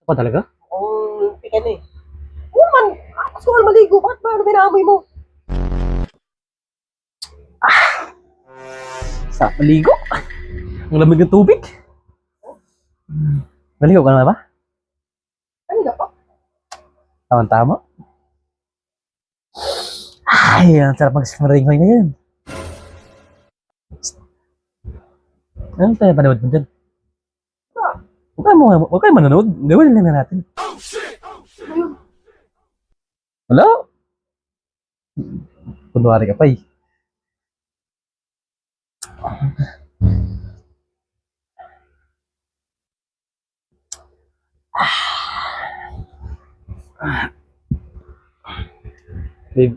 Ako talaga? Ang pikan eh. Oo man, gusto ko maligo. Bakit ba? Ano binamoy mo? Sa maligo? Ang lamig ng tubig? Maligo ka na ba? Ano na pa? Tama-tama. Ay, ang sarap mag-smaringoy ngayon. Ano tayo panood mo dyan? Huwag kayo manonood. Gawin lang na natin. Wala? Kunwari ka pa eh. Babe,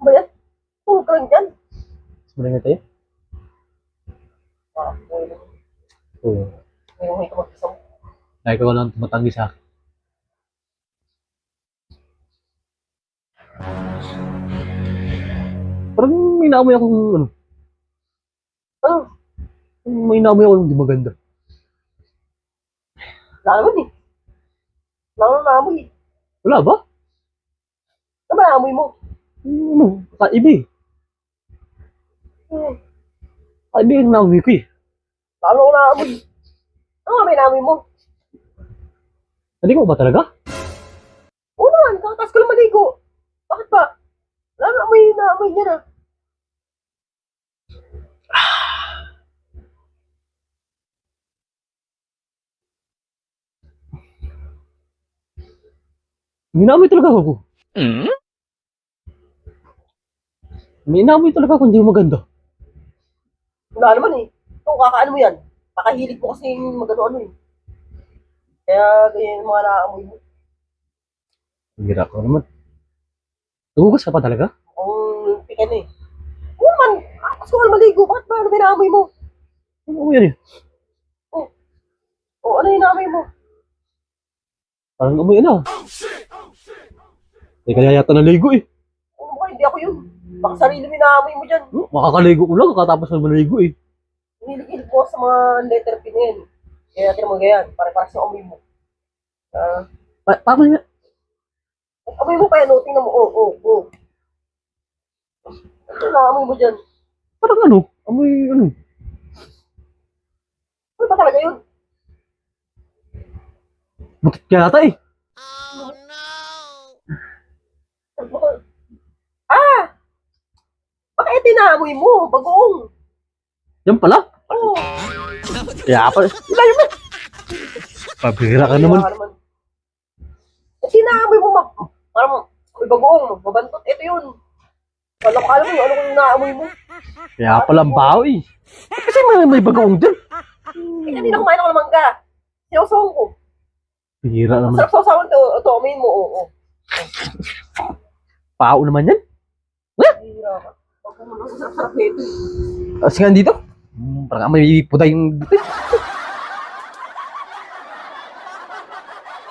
Ano ba yan? Tulog ka lang dyan. smaringoy tayo? Oo. Ngayon ito mag-isang. Lagi ko lang tumatanggi sa akin. Parang may naamoy akong ano. Ano? May naamoy akong hindi maganda. Wala naman eh. Wala naman naamoy eh. Wala ba? Ano ba naamoy mo? Ano? Kaiba eh. Hmm. Kaiba yung naamoy ko eh. Lalo ko naamoy. Ano nga may naamoy mo? Hindi ko ba talaga? Oo naman, kakatas ko lang maligo. Bakit ba? Wala naamoy niya na. May naamoy talaga ako. May naamoy talaga ako hindi maganda. Wala naman eh. Kung kakaano mo yan, kakahilig mo kasi magano-ano eh. Kaya ganyan yung mga naamoy mo. Hira ko naman. Nagugas ka pa talaga? Ang pikan eh. Oo man, gusto ko lang maligo. Bakit ba? Ano binaamoy mo? Ano yan eh? O ano yung naamoy mo? Parang amoy na. Hindi kaya yata naligo eh. Ano ba? Hindi ako yun. Baka sarili mo yung naamoy mo dyan. Makakaligo ko lang kakatapos na maligo eh. Hinilig ko sa mga letter P na yan. Kaya natin mo ganyan. Pare-paras yung amoy mo. Paano nga? Amoy mo pa yan. Tingnan mo. Oo. Ano yung naamoy mo dyan? Parang ano? Amoy ano? Ano ba talaga yun? Butit yata eh. Baka ito yung naamoy mo. Bagoong. Yan pala. Oo. Kaya pala. Layo mo. Pabira ka naman. Ito yung naamoy mo. Parang may bagoong. Mabantot. Ito yun. Alam mo yung ano kung naamoy mo. Kaya pala ang baho eh. Ba't kasi may bagoong dyan? Eh, kanina kumain ako ng mangga. Sinawsawan ko. Bira naman. Sarap sawasawan to. Ito, amoyin mo. Oo. Pao naman yan. Hira ka. Pag pumunta sa sarap-sarap nito. Kasi nga dito. Parang may puday yung dito.